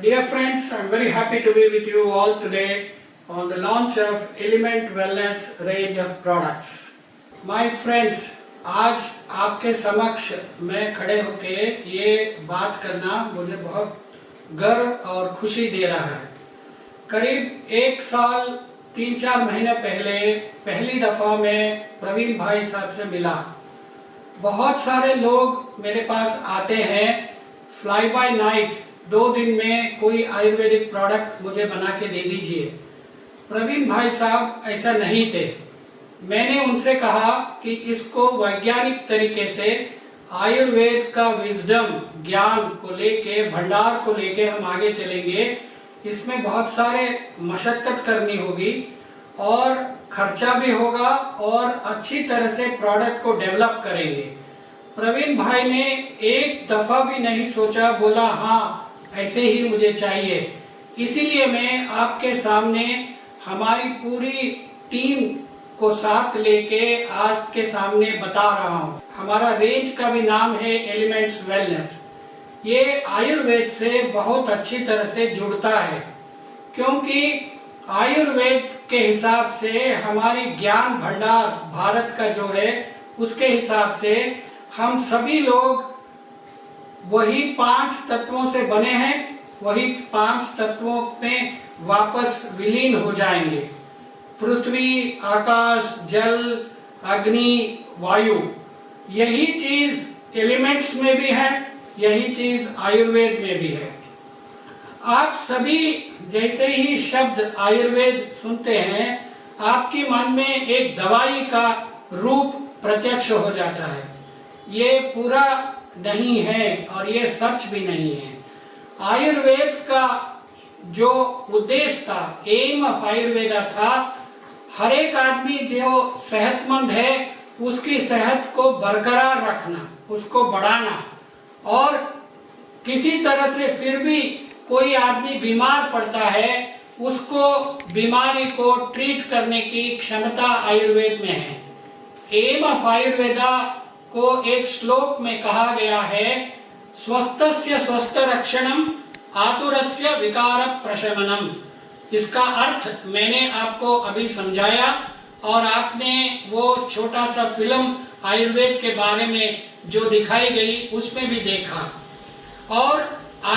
Dear friends, I am very happy to be with you all today on the launch of Element Wellness range of products. My friends, आज आपके समक्ष मैं खड़े होके ये बात करना मुझे बहुत गर्व और खुशी दे रहा है। करीब 1 साल 3-4 महीने पहले पहली दफ़ा मैं प्रवीण भाई साहब से मिला। बहुत सारे लोग मेरे पास आते हैं फ्लाई बाय नाइट, 2 दिन में कोई आयुर्वेदिक प्रोडक्ट मुझे बना के दे दीजिए। प्रवीण भाई साहब ऐसा नहीं थे। मैंने उनसे कहा कि इसको वैज्ञानिक तरीके से आयुर्वेद का विजडम ज्ञान को लेके, भंडार को लेके हम आगे चलेंगे। इसमें बहुत सारे मशक्कत करनी होगी और खर्चा भी होगा और अच्छी तरह से प्रोडक्ट को डेवलप करेंगे। प्रवीण भाई ने एक दफ़ा भी नहीं सोचा, बोला हाँ ऐसे ही मुझे चाहिए। इसीलिए मैं आपके सामने हमारी पूरी टीम को साथ लेके आपके सामने बता रहा हूँ। हमारा रेंज का भी नाम है एलिमेंट्स वेलनेस। ये आयुर्वेद से बहुत अच्छी तरह से जुड़ता है, क्योंकि आयुर्वेद के हिसाब से हमारी ज्ञान भंडार भारत का जो है उसके हिसाब से हम सभी लोग वही 5 तत्वों से बने हैं, वही 5 तत्वों में वापस विलीन हो जाएंगे। पृथ्वी, आकाश, जल, अग्नि, वायु, यही चीज एलिमेंट्स में भी है, यही चीज आयुर्वेद में भी है। आप सभी जैसे ही शब्द आयुर्वेद सुनते हैं, आपके मन में एक दवाई का रूप प्रत्यक्ष हो जाता है। ये पूरा नहीं है और ये सच भी नहीं है। आयुर्वेद का जो उद्देश्य था, एम ऑफ आयुर्वेदा था, हर एक आदमी जो सेहतमंद है उसकी सेहत को बरकरार रखना, उसको बढ़ाना, और किसी तरह से फिर भी कोई आदमी बीमार पड़ता है, उसको बीमारी को ट्रीट करने की क्षमता आयुर्वेद में है। एम ऑफ आयुर्वेदा को एक श्लोक में कहा गया है, स्वस्थस्य स्वस्थ रक्षणम आतुरस्य विकार प्रशमनम। इसका अर्थ मैंने आपको अभी समझाया और आपने वो छोटा सा फिल्म आयुर्वेद के बारे में जो दिखाई गई उसमें भी देखा। और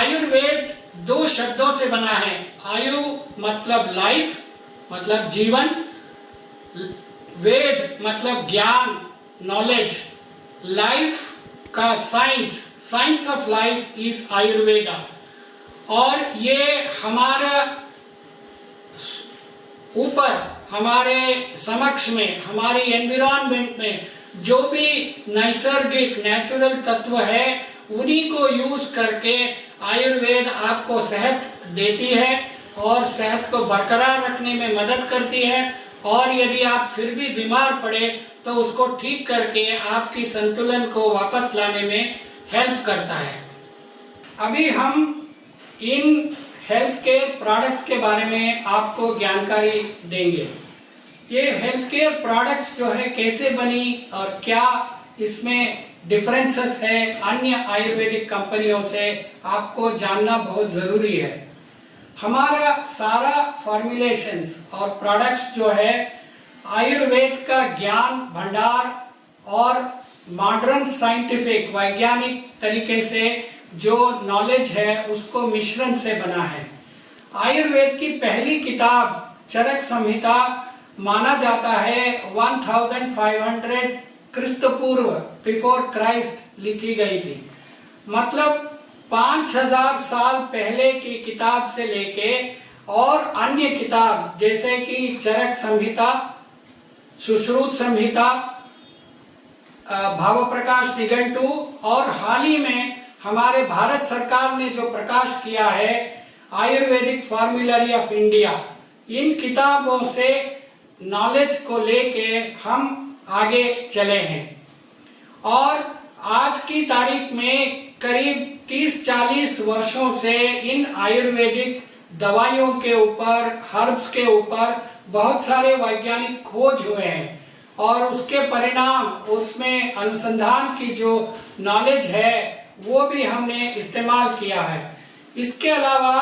आयुर्वेद 2 शब्दों से बना है। आयु मतलब लाइफ, मतलब जीवन, वेद मतलब ज्ञान, नॉलेज, लाइफ का science, science of life is Ayurveda. और ये हमारा ऊपर, हमारे समक्ष में, हमारी एनवायरनमेंट में जो भी नैसर्गिक नेचुरल तत्व है, उन्हीं को यूज करके आयुर्वेद आपको सेहत देती है और सेहत को बरकरार रखने में मदद करती है। और यदि आप फिर भी बीमार पड़े तो उसको ठीक करके आपकी संतुलन को वापस लाने में हेल्प करता है। अभी हम इन हेल्थ केयर प्रोडक्ट्स के बारे में आपको जानकारी देंगे। ये हेल्थ केयर प्रोडक्ट्स जो है कैसे बनी और क्या इसमें डिफरेंसेस है अन्य आयुर्वेदिक कंपनियों से, आपको जानना बहुत ज़रूरी है। हमारा सारा फॉर्मुलेशंस और प्रोडक्ट्स जो है आयुर्वेद का ज्ञान भंडार और मॉडर्न साइंटिफिक वैज्ञानिक तरीके से जो नॉलेज है उसको मिश्रण से बना है। आयुर्वेद की पहली किताब चरक संहिता माना जाता है 1500 क्रिस्त पूर्व, बिफोर क्राइस्ट लिखी गई थी। मतलब 5000 साल पहले की किताब से लेके और अन्य किताब जैसे कि चरक संहिता, सुश्रुत संहिता, भाव प्रकाश निघंटु, और हाल ही में हमारे भारत सरकार ने जो प्रकाश किया है आयुर्वेदिक फॉर्मूलरी ऑफ इंडिया, इन किताबों से नॉलेज को लेके हम आगे चले हैं। और आज की तारीख में करीब 30-40 वर्षों से इन आयुर्वेदिक दवाइयों के ऊपर, हर्ब्स के ऊपर बहुत सारे वैज्ञानिक खोज हुए हैं और उसके परिणाम, उसमें अनुसंधान की जो नॉलेज है वो भी हमने इस्तेमाल किया है। इसके अलावा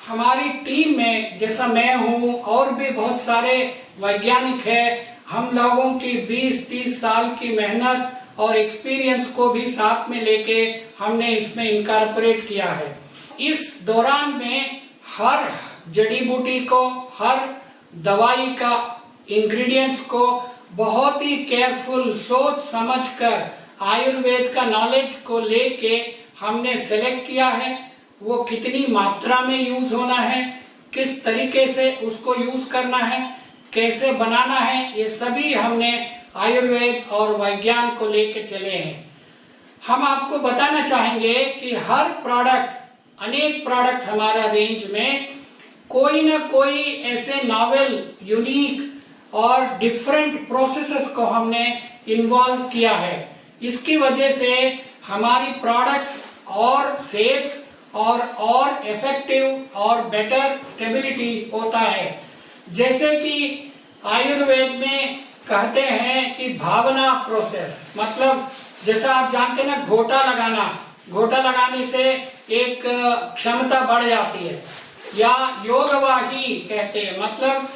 हमारी टीम में जैसा मैं हूँ और भी बहुत सारे वैज्ञानिक हैं। हम लोगों की 20-30 साल की मेहनत और एक्सपीरियंस को भी साथ में लेके हमने इसमें इनकॉर्पोरेट किया है। इस दौरान में हर जड़ी बूटी को, हर दवाई का इंग्रेडिएंट्स को बहुत ही केयरफुल सोच समझकर आयुर्वेद का नॉलेज को लेके हमने सेलेक्ट किया है। वो कितनी मात्रा में यूज होना है, किस तरीके से उसको यूज करना है, कैसे बनाना है, ये सभी हमने आयुर्वेद और विज्ञान को लेके चले हैं। हम आपको बताना चाहेंगे कि हर प्रोडक्ट, अनेक प्रोडक्ट हमारा रेंज में कोई ना कोई ऐसे नॉवेल, यूनिक और डिफरेंट प्रोसेसेस को हमने इन्वॉल्व किया है। इसकी वजह से हमारी प्रोडक्ट्स और सेफ और इफेक्टिव और बेटर स्टेबिलिटी होता है। जैसे कि आयुर्वेद में कहते हैं कि भावना प्रोसेस, मतलब जैसा आप जानते हैं ना, घोटा लगाने से एक क्षमता बढ़ जाती है, या योगवाही कहते हैं, मतलब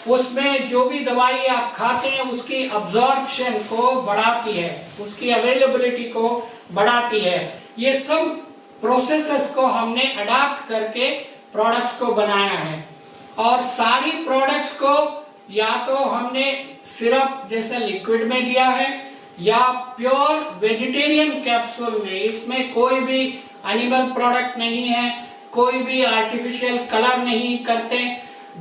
उसमें जो भी दवाई आप खाते हैं उसकी अब्जॉर्प्शन को बढ़ाती है, उसकी अवेलेबिलिटी को बढ़ाती है। ये सब प्रोसेसेस को हमने अडाप्ट करके प्रोडक्ट्स को बनाया है। और सारी प्रोडक्ट्स को या तो हमने सिरप जैसे लिक्विड में दिया है या प्योर वेजिटेरियन कैप्सूल में। इसमें कोई भी एनिमल प्रोडक्ट नहीं है, कोई भी आर्टिफिशियल कलर नहीं करते।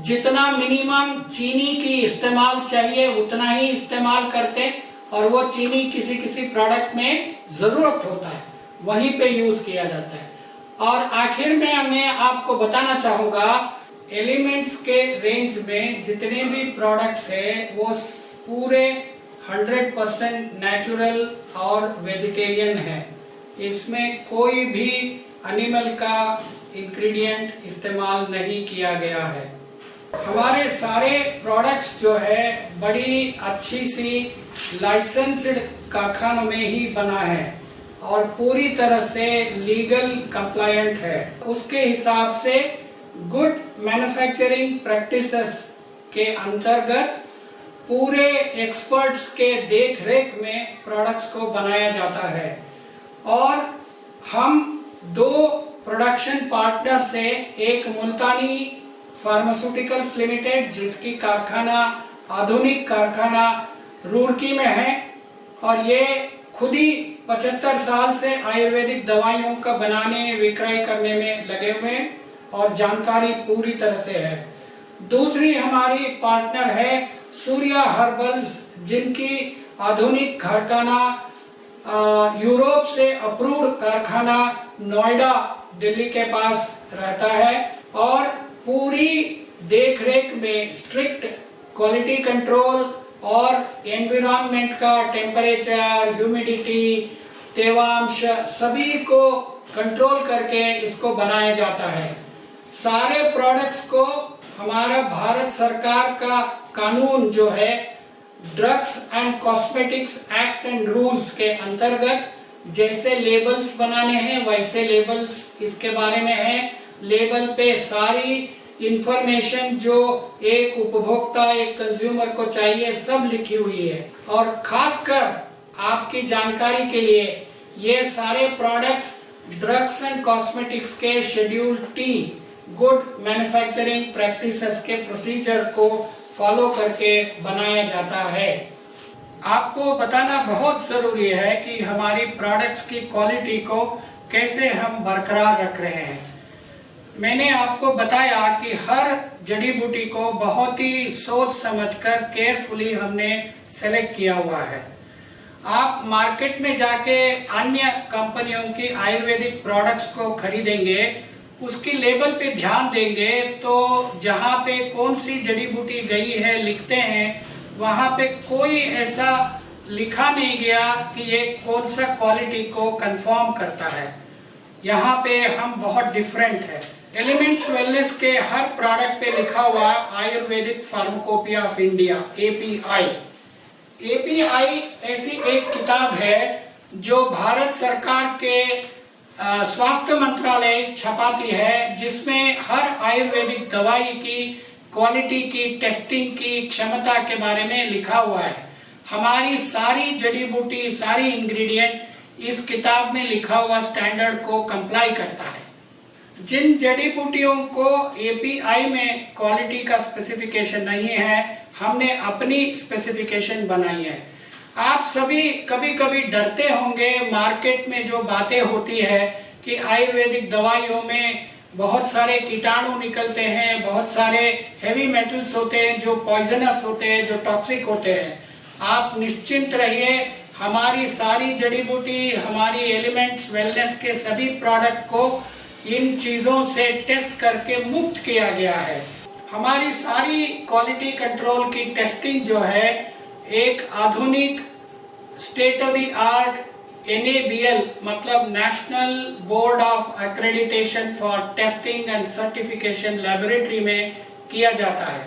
जितना मिनिमम चीनी की इस्तेमाल चाहिए उतना ही इस्तेमाल करते, और वो चीनी किसी किसी प्रोडक्ट में जरूरत होता है वहीं पे यूज किया जाता है। और आखिर में मैं आपको बताना चाहूँगा, एलिमेंट्स के रेंज में जितने भी प्रोडक्ट्स है वो पूरे 100% नेचुरल और वेजिटेरियन है। इसमें कोई भी एनिमल का इंग्रेडिएंट इस्तेमाल नहीं किया गया है। हमारे सारे प्रोडक्ट्स जो है बड़ी अच्छी सी लाइसेंस्ड कारखानों में ही बना है और पूरी तरह से लीगल कंप्लायंट है। उसके हिसाब से गुड मैन्युफैक्चरिंग प्रैक्टिसेस के अंतर्गत पूरे एक्सपर्ट्स के देख रेख में प्रोडक्ट्स को बनाया जाता है। और हम 2 प्रोडक्शन पार्टनर से, एक मुल्तानी फार्मास्यूटिकल्स लिमिटेड जिसकी कारखाना, आधुनिक कारखाना रुड़की में है, और ये खुद ही 75 साल से आयुर्वेदिक दवाइयों का बनाने विक्रय करने में लगे हुए हैं और जानकारी पूरी तरह से है। दूसरी हमारी पार्टनर है सूर्या हर्बल्स, जिनकी आधुनिक कारखाना यूरोप से अप्रूव्ड कारखाना नोएडा दिल्ली के पास रहता है, और पूरी देखरेख में स्ट्रिक्ट क्वालिटी कंट्रोल और एनवायरनमेंट का टेम्परेचर, ह्यूमिडिटी, तेवांश सभी को कंट्रोल करके इसको बनाया जाता है। सारे प्रोडक्ट्स को हमारा भारत सरकार का कानून जो है drugs and cosmetics act and rules के अंतर्गत जैसे लेबल्स बनाने हैं वैसे लेबल्स इसके बारे में है। लेबल पे सारी इंफॉर्मेशन जो एक उपभोक्ता, एक कंज्यूमर को चाहिए सब लिखी हुई है। और खासकर आपकी जानकारी के लिए ये सारे प्रोडक्ट्स ड्रग्स एंड कॉस्मेटिक्स के schedule T good manufacturing practices के प्रोसीजर को फॉलो करके बनाया जाता है। आपको बताना बहुत जरूरी है कि हमारी प्रोडक्ट्स की क्वालिटी को कैसे हम बरकरार रख रहे हैं। मैंने आपको बताया कि हर जड़ी बूटी को बहुत ही सोच समझकर केयरफुली हमने सेलेक्ट किया हुआ है। आप मार्केट में जाके अन्य कंपनियों की आयुर्वेदिक प्रोडक्ट्स को खरीदेंगे, उसकी लेबल पे ध्यान देंगे तो जहाँ पे कौन सी जड़ी बूटी गई है लिखते हैं, वहाँ पे कोई ऐसा लिखा नहीं गया कि ये कौन सा क्वालिटी को कंफर्म करता है। यहाँ पे हम बहुत डिफरेंट है। एलिमेंट्स वेलनेस के हर प्रोडक्ट पे लिखा हुआ Ayurvedic pharmacopoeia of India API। API ऐसी एक किताब है जो भारत सरकार के स्वास्थ्य मंत्रालय छपाती है, जिसमें हर आयुर्वेदिक दवाई की क्वालिटी की टेस्टिंग की क्षमता के बारे में लिखा हुआ है। हमारी सारी जड़ी बूटी, सारी इंग्रेडिएंट इस किताब में लिखा हुआ स्टैंडर्ड को कंप्लाई करता है। जिन जड़ी बूटियों को एपीआई में क्वालिटी का स्पेसिफिकेशन नहीं है, हमने अपनी स्पेसिफिकेशन बनाई है। आप सभी कभी कभी डरते होंगे, मार्केट में जो बातें होती है कि आयुर्वेदिक दवाइयों में बहुत सारे कीटाणु निकलते हैं, बहुत सारे हेवी मेटल्स होते हैं जो पॉइजनस होते हैं, जो टॉक्सिक होते हैं। आप निश्चिंत रहिए, हमारी सारी जड़ी बूटी, हमारी एलिमेंट्स वेलनेस के सभी प्रोडक्ट को इन चीज़ों से टेस्ट करके मुक्त किया गया है। हमारी सारी क्वालिटी कंट्रोल की टेस्टिंग जो है एक आधुनिक state of the art NABL मतलब national board of accreditation for testing and certification laboratory में किया जाता है।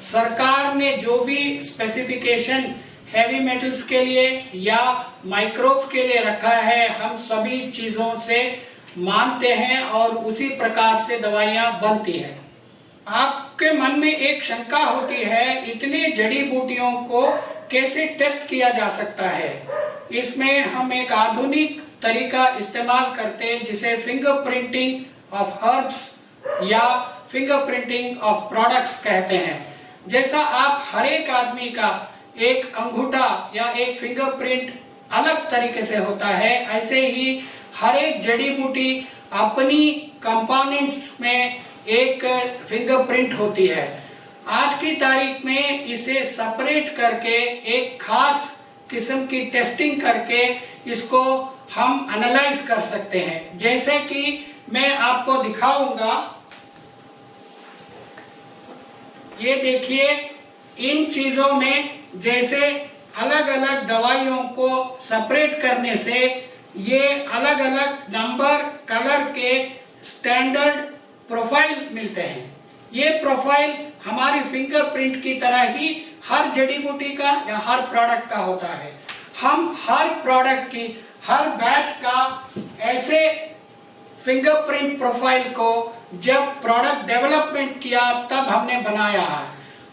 सरकार ने जो भी स्पेसिफिकेशन हैवी मेटल्स के लिए या माइक्रोब्स के लिए रखा है, हम सभी चीज़ों से मानते हैं और उसी प्रकार से दवाइयाँ बनती हैं। आपके मन में एक शंका होती है, इतने जड़ी बूटियों को कैसे टेस्ट किया जा सकता है? इसमें हम एक आधुनिक तरीका इस्तेमाल करते हैं जिसे फिंगरप्रिंटिंग ऑफ हर्ब्स या फिंगरप्रिंटिंग ऑफ प्रोडक्ट्स कहते हैं। जैसा आप हर एक आदमी का एक अंगूठा या एक फिंगरप्रिंट अलग तरीके से होता है, ऐसे ही हर एक जड़ी बूटी अपनी कंपोनेंट्स में एक फिंगरप्रिंट होती है। आज की तारीख में इसे सेपरेट करके एक खास किस्म की टेस्टिंग करके इसको हम एनालाइज कर सकते हैं। जैसे कि मैं आपको दिखाऊंगा, ये देखिए, इन चीजों में जैसे अलग अलग दवाइयों को सेपरेट करने से ये अलग अलग नंबर, कलर के स्टैंडर्ड प्रोफाइल मिलते हैं। ये प्रोफाइल हमारी फिंगरप्रिंट की तरह ही हर जड़ी बूटी का या हर प्रोडक्ट का होता है। हम हर प्रोडक्ट की, हर बैच का ऐसे फिंगरप्रिंट प्रोफाइल को जब प्रोडक्ट डेवलपमेंट किया तब हमने बनाया है,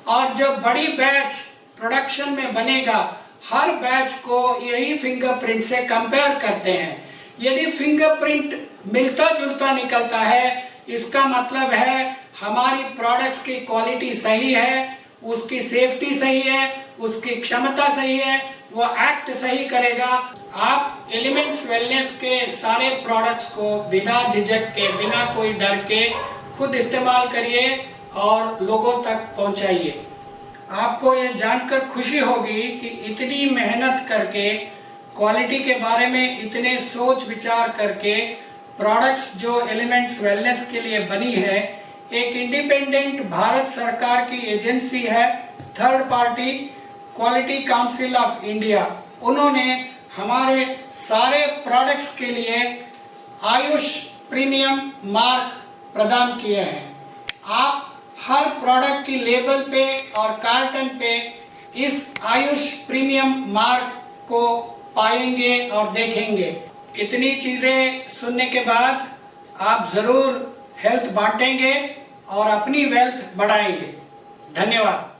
और जब बड़ी बैच प्रोडक्शन में बनेगा, हर बैच को यही फिंगरप्रिंट से कंपेयर करते हैं। यदि फिंगरप्रिंट मिलता जुलता निकलता है, इसका मतलब है हमारी प्रोडक्ट्स की क्वालिटी सही है, उसकी सेफ्टी सही है, उसकी क्षमता सही है, वो एक्ट सही करेगा। आप एलिमेंट्स वेलनेस के सारे प्रोडक्ट्स को बिना झिझक के, बिना कोई डर के खुद इस्तेमाल करिए और लोगों तक पहुंचाइए। आपको ये जानकर खुशी होगी कि इतनी मेहनत करके, क्वालिटी के बारे में इतने सोच विचार करके प्रोडक्ट्स जो एलिमेंट्स वेलनेस के लिए बनी है, एक इंडिपेंडेंट भारत सरकार की एजेंसी है, third party quality council of India. उन्होंने हमारे सारे प्रोडक्ट्स के लिए आयुष प्रीमियम मार्क प्रदान किए हैं। आप हर प्रोडक्ट की लेबल पे और कार्टन पे इस आयुष प्रीमियम मार्क को पाएंगे और देखेंगे। इतनी चीज़ें सुनने के बाद आप ज़रूर हेल्थ बांटेंगे और अपनी वेल्थ बढ़ाएंगे। धन्यवाद।